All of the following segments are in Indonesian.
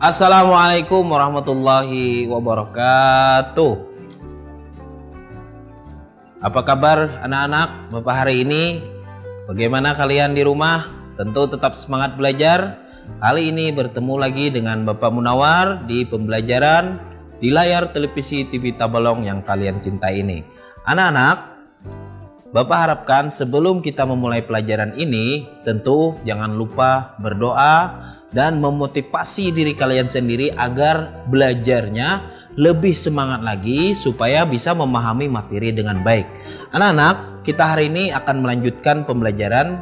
Assalamualaikum warahmatullahi wabarakatuh. Apa kabar anak-anak Bapak hari ini? Bagaimana kalian di rumah? Tentu tetap semangat belajar. Kali ini bertemu lagi dengan Bapak Munawar di pembelajaran di layar televisi TV Tabalong yang kalian cintai ini. Anak-anak, Bapak harapkan sebelum kita memulai pelajaran ini, tentu jangan lupa berdoa dan memotivasi diri kalian sendiri agar belajarnya lebih semangat lagi supaya bisa memahami materi dengan baik. Anak-anak, kita hari ini akan melanjutkan pembelajaran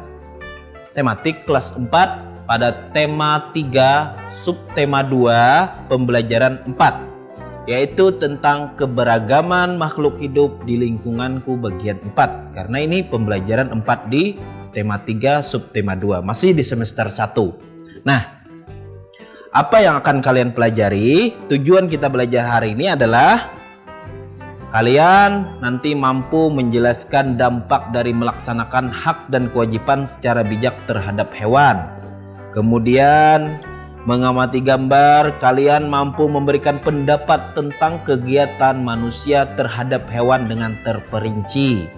tematik kelas 4 pada tema 3 subtema 2 pembelajaran 4, yaitu tentang keberagaman makhluk hidup di lingkunganku bagian 4. Karena ini pembelajaran 4 di tema 3 subtema 2, masih di semester 1. Nah, apa yang akan kalian pelajari? Tujuan kita belajar hari ini adalah kalian nanti mampu menjelaskan dampak dari melaksanakan hak dan kewajiban secara bijak terhadap hewan. Kemudian mengamati gambar, kalian mampu memberikan pendapat tentang kegiatan manusia terhadap hewan dengan terperinci.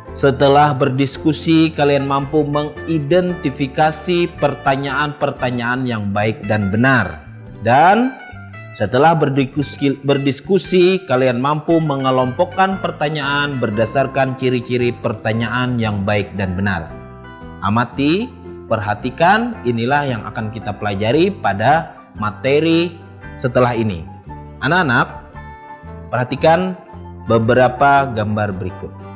Setelah berdiskusi, kalian mampu mengidentifikasi pertanyaan-pertanyaan yang baik dan benar. Dan setelah berdiskusi, kalian mampu mengelompokkan pertanyaan berdasarkan ciri-ciri pertanyaan yang baik dan benar. Amati, perhatikan, inilah yang akan kita pelajari pada materi setelah ini. Anak-anak, perhatikan beberapa gambar berikut.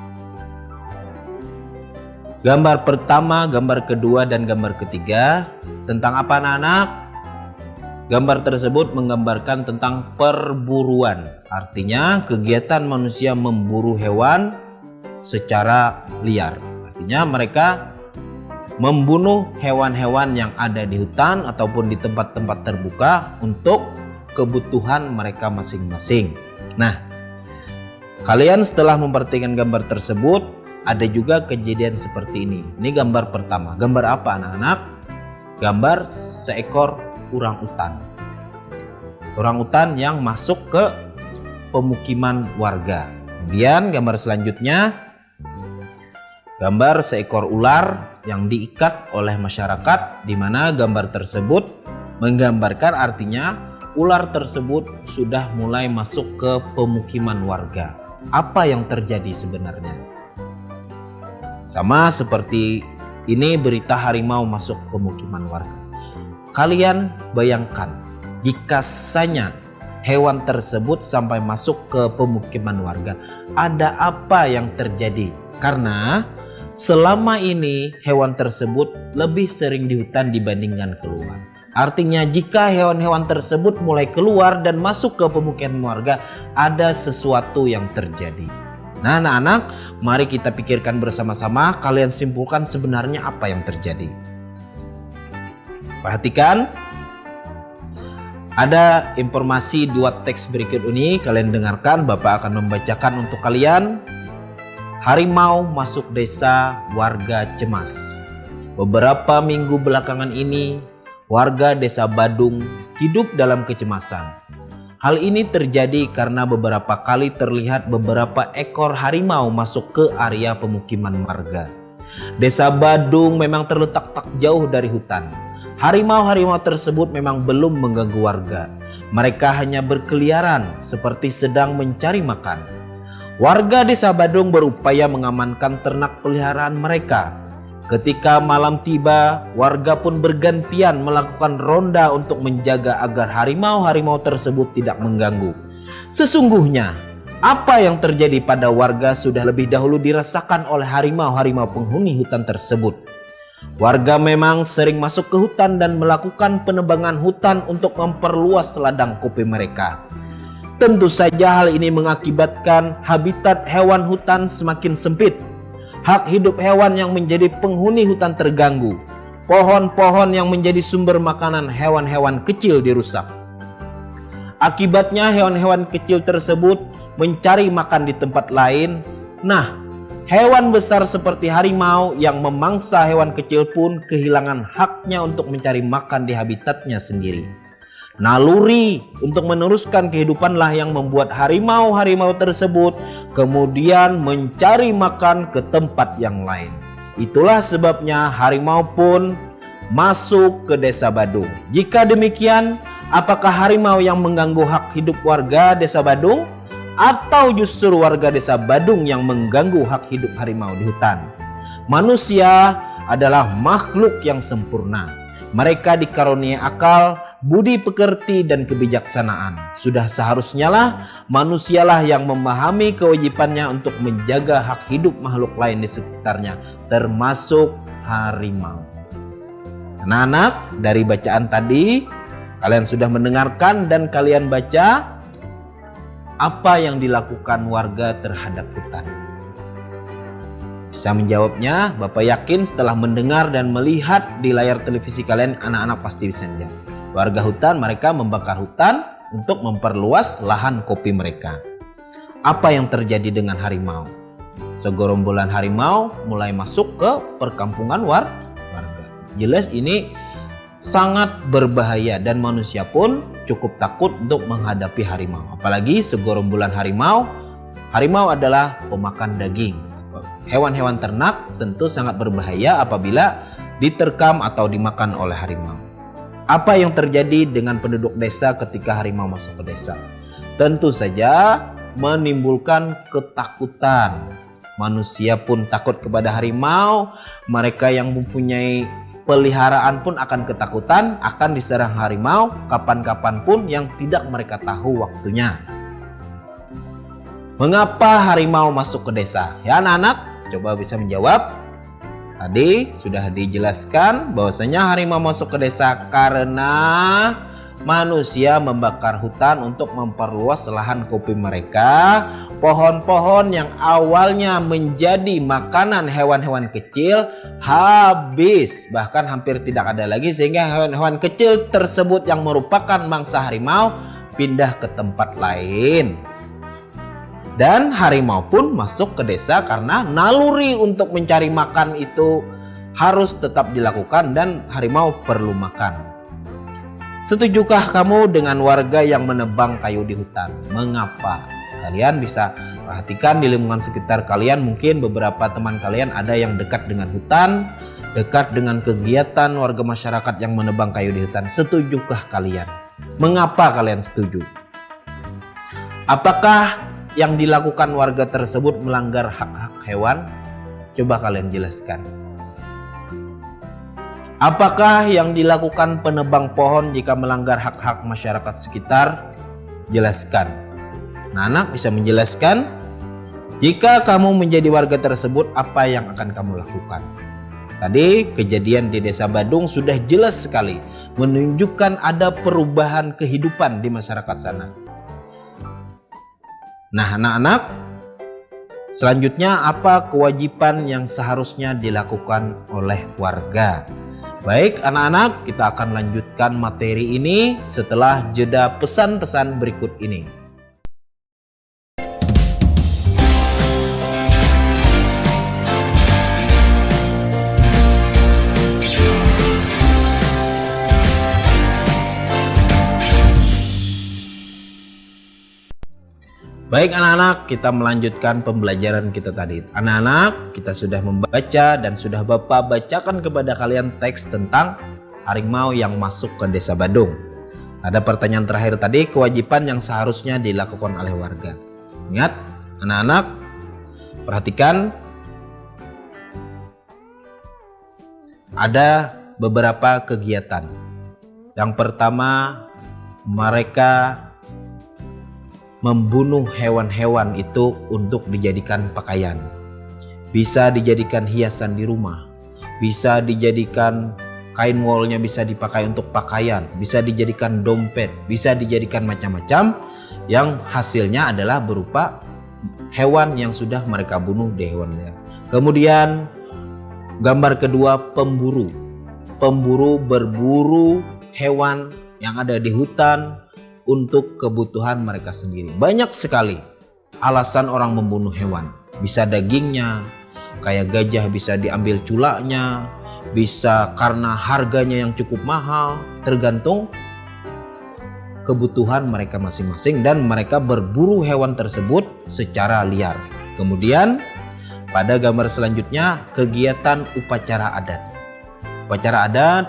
Gambar pertama, gambar kedua, dan gambar ketiga tentang apa anak-anak? Gambar tersebut menggambarkan tentang perburuan. Artinya kegiatan manusia memburu hewan secara liar. Artinya mereka membunuh hewan-hewan yang ada di hutan ataupun di tempat-tempat terbuka untuk kebutuhan mereka masing-masing. Nah, kalian setelah memperhatikan gambar tersebut, ada juga kejadian seperti ini. Ini gambar pertama. Gambar apa anak-anak? Gambar seekor orangutan. Orangutan yang masuk ke pemukiman warga. Kemudian gambar selanjutnya, gambar seekor ular yang diikat oleh masyarakat, di mana gambar tersebut menggambarkan artinya ular tersebut sudah mulai masuk ke pemukiman warga. Apa yang terjadi sebenarnya? Sama seperti ini berita harimau masuk pemukiman warga. Kalian bayangkan jika saja hewan tersebut sampai masuk ke pemukiman warga, ada apa yang terjadi? Karena selama ini hewan tersebut lebih sering di hutan dibandingkan keluar. Artinya jika hewan-hewan tersebut mulai keluar dan masuk ke pemukiman warga, ada sesuatu yang terjadi. Nah anak-anak, mari kita pikirkan bersama-sama, kalian simpulkan sebenarnya apa yang terjadi. Perhatikan, ada informasi dua teks berikut ini, kalian dengarkan, Bapak akan membacakan untuk kalian. Harimau masuk desa, warga cemas. Beberapa minggu belakangan ini, warga desa Badung hidup dalam kecemasan. Hal ini terjadi karena beberapa kali terlihat beberapa ekor harimau masuk ke area pemukiman warga. Desa Badung memang terletak tak jauh dari hutan. Harimau-harimau tersebut memang belum mengganggu warga. Mereka hanya berkeliaran seperti sedang mencari makan. Warga desa Badung berupaya mengamankan ternak peliharaan mereka. Ketika malam tiba, warga pun bergantian melakukan ronda untuk menjaga agar harimau-harimau tersebut tidak mengganggu. Sesungguhnya, apa yang terjadi pada warga sudah lebih dahulu dirasakan oleh harimau-harimau penghuni hutan tersebut. Warga memang sering masuk ke hutan dan melakukan penebangan hutan untuk memperluas ladang kopi mereka. Tentu saja hal ini mengakibatkan habitat hewan hutan semakin sempit. Hak hidup hewan yang menjadi penghuni hutan terganggu. Pohon-pohon yang menjadi sumber makanan hewan-hewan kecil dirusak. Akibatnya hewan-hewan kecil tersebut mencari makan di tempat lain. Nah, hewan besar seperti harimau yang memangsa hewan kecil pun kehilangan haknya untuk mencari makan di habitatnya sendiri. Naluri untuk meneruskan kehidupanlah yang membuat harimau-harimau tersebut kemudian mencari makan ke tempat yang lain. Itulah sebabnya harimau pun masuk ke desa Badung. Jika demikian, apakah harimau yang mengganggu hak hidup warga desa Badung? Atau justru warga desa Badung yang mengganggu hak hidup harimau di hutan? Manusia adalah makhluk yang sempurna. Mereka dikaruniai akal, budi pekerti, dan kebijaksanaan. Sudah seharusnya lah manusialah yang memahami kewajibannya untuk menjaga hak hidup makhluk lain di sekitarnya, termasuk harimau. Anak-anak, dari bacaan tadi kalian sudah mendengarkan dan kalian baca apa yang dilakukan warga terhadap hutan. Bisa menjawabnya, Bapak yakin setelah mendengar dan melihat di layar televisi kalian, anak-anak pasti bisa menjawab. Warga hutan, mereka membakar hutan untuk memperluas lahan kopi mereka. Apa yang terjadi dengan harimau? Segerombolan harimau mulai masuk ke perkampungan warga. Jelas ini sangat berbahaya dan manusia pun cukup takut untuk menghadapi harimau. Apalagi segerombolan harimau. Harimau adalah pemakan daging. Hewan-hewan ternak tentu sangat berbahaya apabila diterkam atau dimakan oleh harimau. Apa yang terjadi dengan penduduk desa ketika harimau masuk ke desa? Tentu saja menimbulkan ketakutan. Manusia pun takut kepada harimau. Mereka yang mempunyai peliharaan pun akan ketakutan, akan diserang harimau kapan-kapan pun yang tidak mereka tahu waktunya. Mengapa harimau masuk ke desa? Ya anak-anak, coba bisa menjawab. Tadi sudah dijelaskan bahwasanya harimau masuk ke desa karena manusia membakar hutan untuk memperluas lahan kopi mereka. Pohon-pohon yang awalnya menjadi makanan hewan-hewan kecil habis, bahkan hampir tidak ada lagi, sehingga hewan-hewan kecil tersebut yang merupakan mangsa harimau pindah ke tempat lain. Dan harimau pun masuk ke desa karena naluri untuk mencari makan itu harus tetap dilakukan dan harimau perlu makan. Setujukah kamu dengan warga yang menebang kayu di hutan? Mengapa? Kalian bisa perhatikan di lingkungan sekitar kalian, mungkin beberapa teman kalian ada yang dekat dengan hutan, dekat dengan kegiatan warga masyarakat yang menebang kayu di hutan. Setujukah kalian? Mengapa kalian setuju? Apakah yang dilakukan warga tersebut melanggar hak-hak hewan? Coba kalian jelaskan. Apakah yang dilakukan penebang pohon jika melanggar hak-hak masyarakat sekitar? Jelaskan. Nah, anak bisa menjelaskan. Jika kamu menjadi warga tersebut, apa yang akan kamu lakukan? Tadi kejadian di desa Badung sudah jelas sekali menunjukkan ada perubahan kehidupan di masyarakat sana. Nah, anak-anak, selanjutnya apa kewajiban yang seharusnya dilakukan oleh warga? Baik anak-anak, kita akan lanjutkan materi ini setelah jeda pesan-pesan berikut ini. Baik anak-anak, kita melanjutkan pembelajaran kita tadi. Anak-anak, kita sudah membaca dan sudah Bapak bacakan kepada kalian teks tentang harimau yang masuk ke desa Badung. Ada pertanyaan terakhir tadi, kewajiban yang seharusnya dilakukan oleh warga. Ingat anak-anak, perhatikan ada beberapa kegiatan. Yang pertama, mereka membunuh hewan-hewan itu untuk dijadikan pakaian. Bisa dijadikan hiasan di rumah, bisa dijadikan kain wolnya, bisa dipakai untuk pakaian, bisa dijadikan dompet, bisa dijadikan macam-macam yang hasilnya adalah berupa hewan yang sudah mereka bunuh di hewannya. Kemudian gambar kedua, pemburu. Pemburu berburu hewan yang ada di hutan untuk kebutuhan mereka sendiri. Banyak sekali alasan orang membunuh hewan. Bisa dagingnya, kayak gajah bisa diambil culaknya, bisa karena harganya yang cukup mahal, tergantung kebutuhan mereka masing-masing dan mereka berburu hewan tersebut secara liar. Kemudian pada gambar selanjutnya kegiatan upacara adat. Upacara adat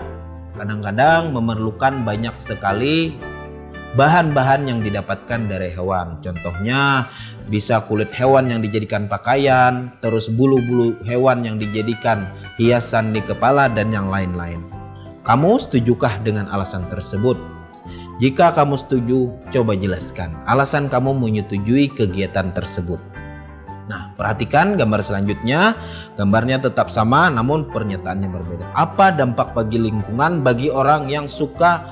kadang-kadang memerlukan banyak sekali bahan-bahan yang didapatkan dari hewan. Contohnya bisa kulit hewan yang dijadikan pakaian, terus bulu-bulu hewan yang dijadikan hiasan di kepala dan yang lain-lain. Kamu setujukah dengan alasan tersebut? Jika kamu setuju, coba jelaskan alasan kamu menyetujui kegiatan tersebut. Nah, perhatikan gambar selanjutnya. Gambarnya tetap sama namun pernyataannya berbeda. Apa dampak bagi lingkungan bagi orang yang suka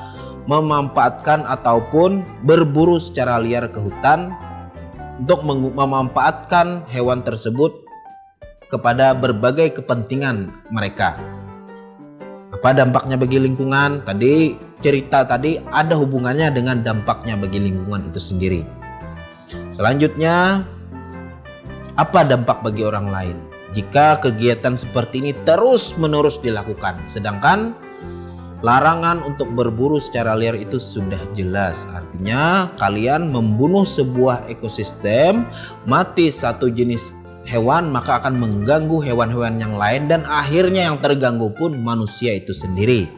memanfaatkan ataupun berburu secara liar ke hutan untuk memanfaatkan hewan tersebut kepada berbagai kepentingan mereka? Apa dampaknya bagi lingkungan? Tadi cerita tadi ada hubungannya dengan dampaknya bagi lingkungan itu sendiri. Selanjutnya, apa dampak bagi orang lain jika kegiatan seperti ini terus-menerus dilakukan? Sedangkan larangan untuk berburu secara liar itu sudah jelas. Artinya kalian membunuh sebuah ekosistem, mati satu jenis hewan maka akan mengganggu hewan-hewan yang lain dan akhirnya yang terganggu pun manusia itu sendiri.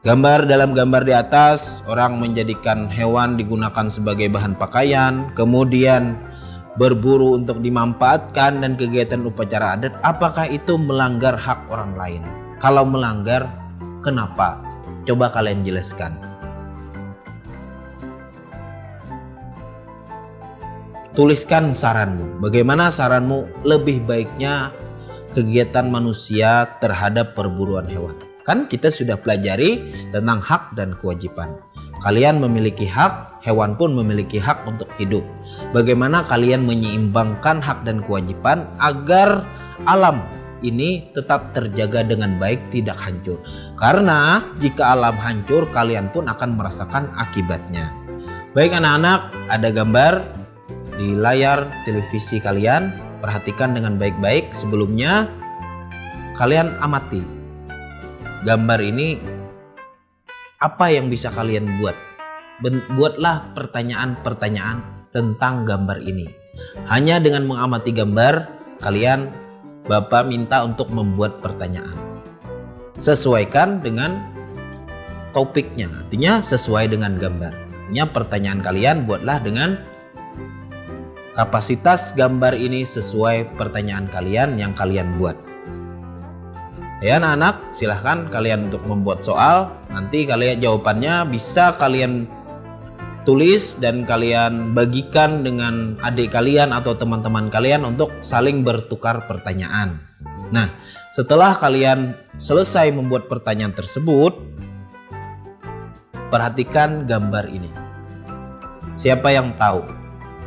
Dalam gambar di atas, orang menjadikan hewan digunakan sebagai bahan pakaian, kemudian berburu untuk dimanfaatkan dan kegiatan upacara adat. Apakah itu melanggar hak orang lain? Kalau melanggar, kenapa? Coba kalian jelaskan. Tuliskan saranmu. Bagaimana saranmu lebih baiknya kegiatan manusia terhadap perburuan hewan? Kan kita sudah pelajari tentang hak dan kewajiban. Kalian memiliki hak, hewan pun memiliki hak untuk hidup. Bagaimana kalian menyeimbangkan hak dan kewajiban agar alam ini tetap terjaga dengan baik, tidak hancur. Karena jika alam hancur, kalian pun akan merasakan akibatnya. Baik anak-anak, ada gambar di layar televisi kalian. Perhatikan dengan baik-baik. Sebelumnya kalian amati gambar ini, apa yang bisa kalian buat? Buatlah pertanyaan-pertanyaan tentang gambar ini. Hanya dengan mengamati gambar, Bapak minta untuk membuat pertanyaan. Sesuaikan dengan topiknya, artinya sesuai dengan gambar. Artinya pertanyaan kalian buatlah dengan kapasitas gambar ini sesuai pertanyaan kalian yang kalian buat. Ya anak-anak, silahkan kalian untuk membuat soal. Nanti kalian jawabannya bisa kalian tulis dan kalian bagikan dengan adik kalian atau teman-teman kalian untuk saling bertukar pertanyaan. Nah, setelah kalian selesai membuat pertanyaan tersebut, perhatikan gambar ini. Siapa yang tahu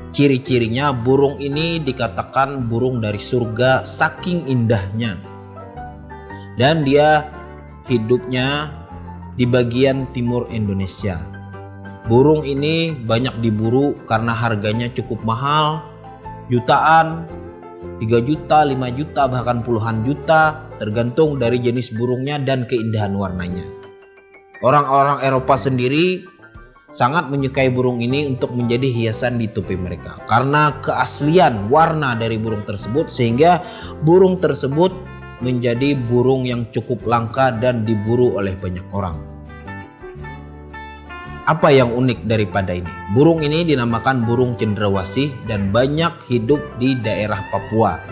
ciri-cirinya burung ini dikatakan burung dari surga saking indahnya? Dan dia hidupnya di bagian timur Indonesia. Burung ini banyak diburu karena harganya cukup mahal, jutaan, 3 juta, 5 juta, bahkan puluhan juta, tergantung dari jenis burungnya dan keindahan warnanya. Orang-orang Eropa sendiri sangat menyukai burung ini untuk menjadi hiasan di topi mereka. Karena keaslian warna dari burung tersebut, sehingga burung tersebut menjadi burung yang cukup langka dan diburu oleh banyak orang. Apa yang unik daripada ini? Burung ini dinamakan burung cendrawasih dan banyak hidup di daerah Papua.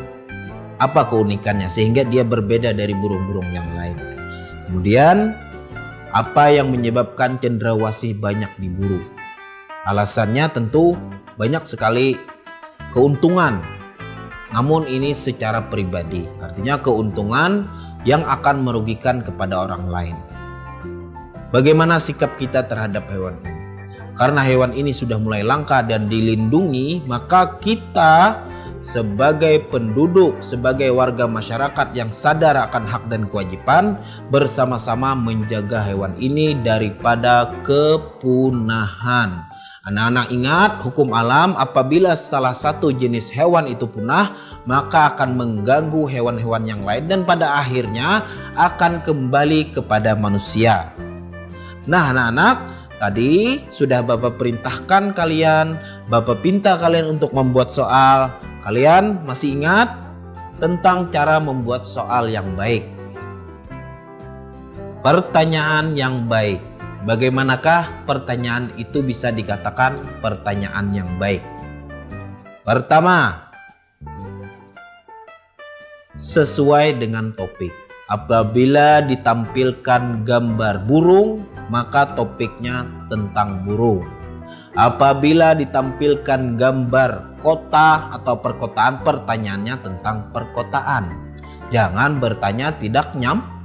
Apa keunikannya sehingga dia berbeda dari burung-burung yang lain? Kemudian, apa yang menyebabkan cendrawasih banyak diburu? Alasannya tentu banyak sekali keuntungan. Namun ini secara pribadi, artinya keuntungan yang akan merugikan kepada orang lain. Bagaimana sikap kita terhadap hewan ini? Karena hewan ini sudah mulai langka dan dilindungi, maka kita sebagai penduduk, sebagai warga masyarakat yang sadar akan hak dan kewajiban, bersama-sama menjaga hewan ini daripada kepunahan. Anak-anak ingat, hukum alam apabila salah satu jenis hewan itu punah, maka akan mengganggu hewan-hewan yang lain dan pada akhirnya akan kembali kepada manusia. Nah anak-anak, tadi sudah Bapak perintahkan kalian, Bapak pinta kalian untuk membuat soal. Kalian masih ingat tentang cara membuat soal yang baik? Pertanyaan yang baik. Bagaimanakah pertanyaan itu bisa dikatakan pertanyaan yang baik? Pertama, sesuai dengan topik. Apabila ditampilkan gambar burung, maka topiknya tentang burung. Apabila ditampilkan gambar kota atau perkotaan, pertanyaannya tentang perkotaan. Jangan bertanya tidak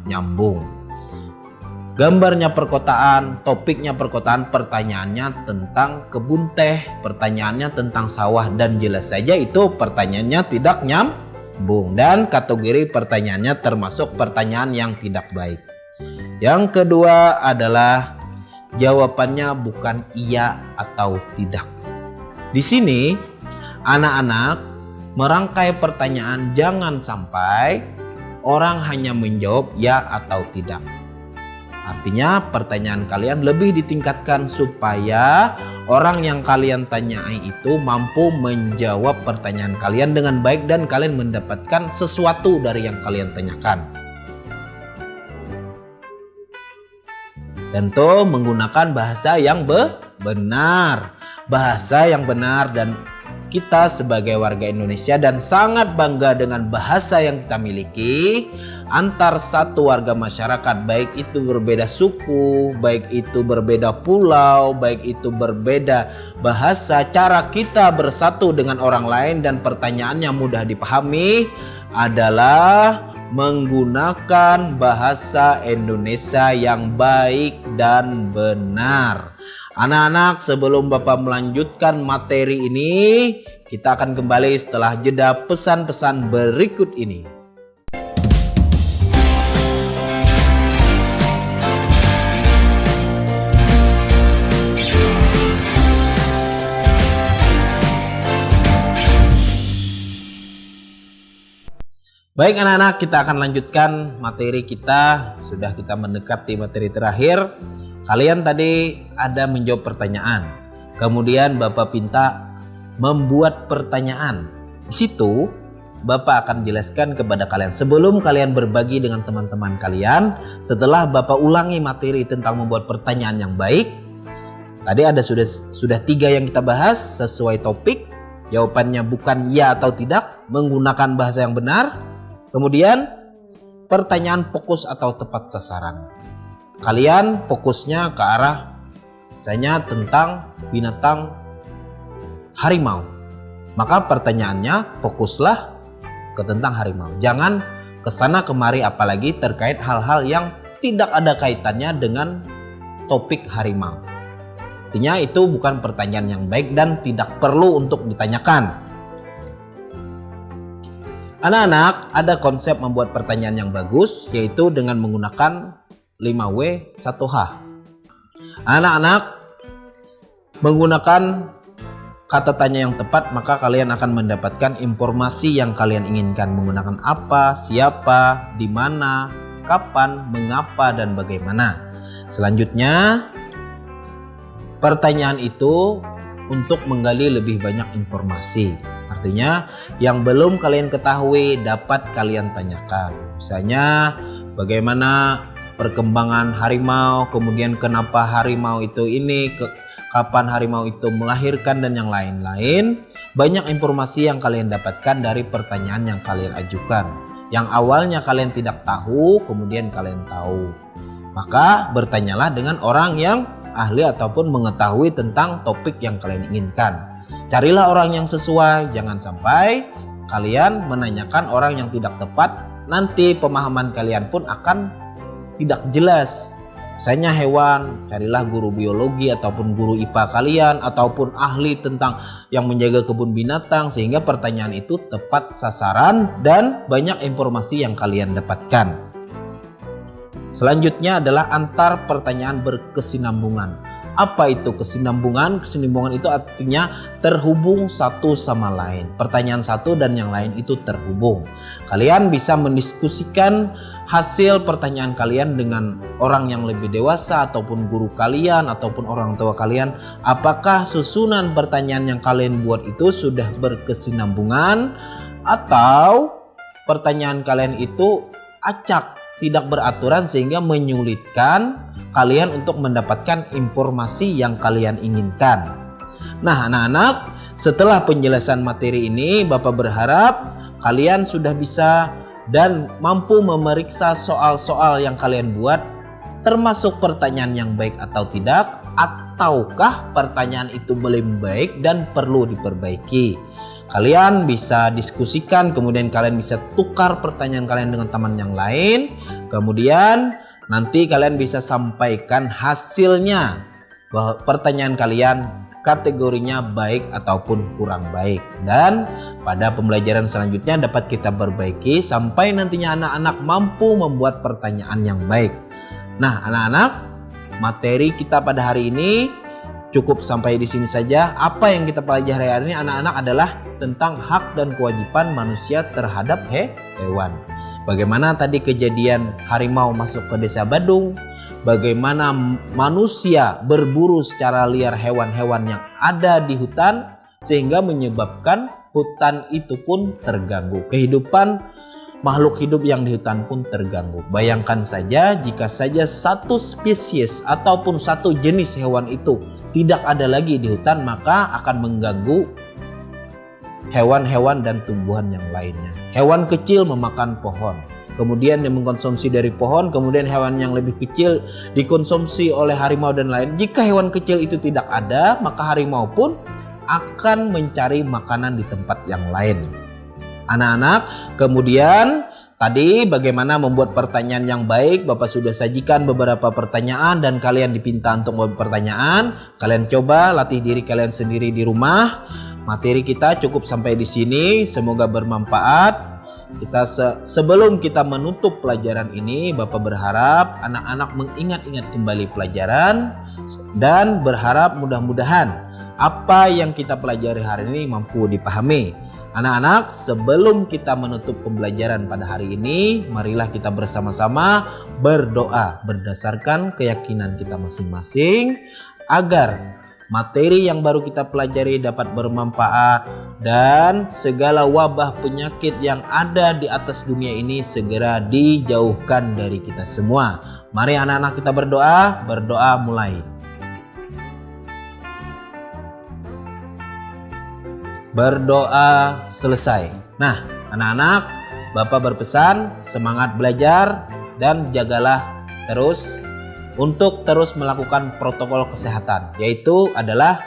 nyambung. Gambarnya perkotaan, topiknya perkotaan, pertanyaannya tentang kebun teh, pertanyaannya tentang sawah, dan jelas saja itu pertanyaannya tidak nyambung dan kategori pertanyaannya termasuk pertanyaan yang tidak baik. Yang kedua adalah jawabannya bukan iya atau tidak. Di sini anak-anak merangkai pertanyaan, jangan sampai orang hanya menjawab ya atau tidak. Artinya pertanyaan kalian lebih ditingkatkan supaya orang yang kalian tanyai itu mampu menjawab pertanyaan kalian dengan baik dan kalian mendapatkan sesuatu dari yang kalian tanyakan. Tentu menggunakan bahasa yang benar. Bahasa yang benar, dan kita sebagai warga Indonesia dan sangat bangga dengan bahasa yang kita miliki antar satu warga masyarakat, baik itu berbeda suku, baik itu berbeda pulau, baik itu berbeda bahasa, cara kita bersatu dengan orang lain dan pertanyaannya mudah dipahami adalah menggunakan bahasa Indonesia yang baik dan benar. Anak-anak, sebelum Bapak melanjutkan materi ini, kita akan kembali setelah jeda pesan-pesan berikut ini. Baik anak-anak, kita akan lanjutkan materi kita. Sudah kita mendekati materi terakhir. Kalian tadi ada menjawab pertanyaan. Kemudian Bapak pinta membuat pertanyaan. Di situ Bapak akan jelaskan kepada kalian sebelum kalian berbagi dengan teman-teman kalian. Setelah Bapak ulangi materi tentang membuat pertanyaan yang baik. Tadi ada sudah 3 yang kita bahas sesuai topik. Jawabannya bukan ya atau tidak, menggunakan bahasa yang benar. Kemudian pertanyaan fokus atau tepat sasaran. Kalian fokusnya ke arah misalnya tentang binatang harimau. Maka pertanyaannya fokuslah ke tentang harimau. Jangan kesana kemari apalagi terkait hal-hal yang tidak ada kaitannya dengan topik harimau. Artinya itu bukan pertanyaan yang baik dan tidak perlu untuk ditanyakan. Anak-anak, ada konsep membuat pertanyaan yang bagus, yaitu dengan menggunakan 5W 1H. Anak-anak menggunakan kata tanya yang tepat, maka kalian akan mendapatkan informasi yang kalian inginkan. Menggunakan apa, siapa, di mana, kapan, mengapa, dan bagaimana. Selanjutnya, pertanyaan itu untuk menggali lebih banyak informasi. Artinya yang belum kalian ketahui dapat kalian tanyakan. Misalnya bagaimana perkembangan harimau, kemudian kenapa harimau itu ini, kapan harimau itu melahirkan, dan yang lain-lain. Banyak informasi yang kalian dapatkan dari pertanyaan yang kalian ajukan. Yang awalnya kalian tidak tahu, kemudian kalian tahu. Maka bertanyalah dengan orang yang ahli ataupun mengetahui tentang topik yang kalian inginkan. Carilah orang yang sesuai, jangan sampai kalian menanyakan orang yang tidak tepat. Nanti pemahaman kalian pun akan tidak jelas. Misalnya hewan, carilah guru biologi ataupun guru IPA kalian ataupun ahli tentang yang menjaga kebun binatang sehingga pertanyaan itu tepat sasaran dan banyak informasi yang kalian dapatkan. Selanjutnya adalah antar pertanyaan berkesinambungan. Apa itu kesinambungan? Kesinambungan itu artinya terhubung satu sama lain. Pertanyaan satu dan yang lain itu terhubung. Kalian bisa mendiskusikan hasil pertanyaan kalian dengan orang yang lebih dewasa ataupun guru kalian ataupun orang tua kalian. Apakah susunan pertanyaan yang kalian buat itu sudah berkesinambungan atau pertanyaan kalian itu acak, tidak beraturan sehingga menyulitkan kalian untuk mendapatkan informasi yang kalian inginkan. Nah anak-anak, setelah penjelasan materi ini Bapak berharap kalian sudah bisa dan mampu memeriksa soal-soal yang kalian buat, termasuk pertanyaan yang baik atau tidak, ataukah pertanyaan itu belum baik dan perlu diperbaiki. Kalian bisa diskusikan, kemudian kalian bisa tukar pertanyaan kalian dengan teman yang lain. Kemudian nanti kalian bisa sampaikan hasilnya, bahwa pertanyaan kalian kategorinya baik ataupun kurang baik. Dan pada pembelajaran selanjutnya dapat kita perbaiki sampai nantinya anak-anak mampu membuat pertanyaan yang baik. Nah anak-anak, materi kita pada hari ini cukup sampai di sini saja. Apa yang kita pelajari hari ini anak-anak adalah tentang hak dan kewajiban manusia terhadap hewan. Bagaimana tadi kejadian harimau masuk ke desa Badung, bagaimana manusia berburu secara liar hewan-hewan yang ada di hutan sehingga menyebabkan hutan itu pun terganggu. Kehidupan makhluk hidup yang di hutan pun terganggu. Bayangkan saja jika saja satu spesies ataupun satu jenis hewan itu tidak ada lagi di hutan, maka akan mengganggu hewan-hewan dan tumbuhan yang lainnya. Hewan kecil memakan pohon, kemudian dia mengkonsumsi dari pohon, kemudian hewan yang lebih kecil dikonsumsi oleh harimau dan lain. Jika hewan kecil itu tidak ada, maka harimau pun akan mencari makanan di tempat yang lain. Anak-anak, kemudian tadi bagaimana membuat pertanyaan yang baik, Bapak sudah sajikan beberapa pertanyaan dan kalian dipinta untuk membuat pertanyaan. Kalian coba latih diri kalian sendiri di rumah. Materi kita cukup sampai di sini, semoga bermanfaat. Sebelum kita menutup pelajaran ini, Bapak berharap anak-anak mengingat-ingat kembali pelajaran dan berharap mudah-mudahan apa yang kita pelajari hari ini mampu dipahami. Anak-anak, sebelum kita menutup pembelajaran pada hari ini, marilah kita bersama-sama berdoa berdasarkan keyakinan kita masing-masing agar materi yang baru kita pelajari dapat bermanfaat dan segala wabah penyakit yang ada di atas dunia ini segera dijauhkan dari kita semua. Mari anak-anak kita berdoa mulai. Berdoa selesai. Nah, anak-anak, Bapak berpesan semangat belajar dan jagalah terus untuk terus melakukan protokol kesehatan, yaitu adalah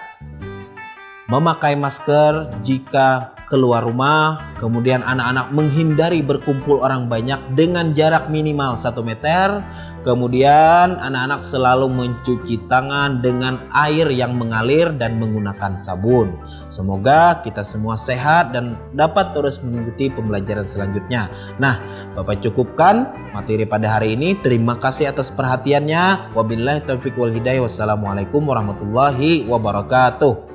memakai masker jika keluar rumah, kemudian anak-anak menghindari berkumpul orang banyak dengan jarak minimal 1 meter, kemudian anak-anak selalu mencuci tangan dengan air yang mengalir dan menggunakan sabun. Semoga kita semua sehat dan dapat terus mengikuti pembelajaran selanjutnya. Nah, Bapak cukupkan materi pada hari ini. Terima kasih atas perhatiannya. Wabillahi taufiq wal hidayah. Wassalamualaikum warahmatullahi wabarakatuh.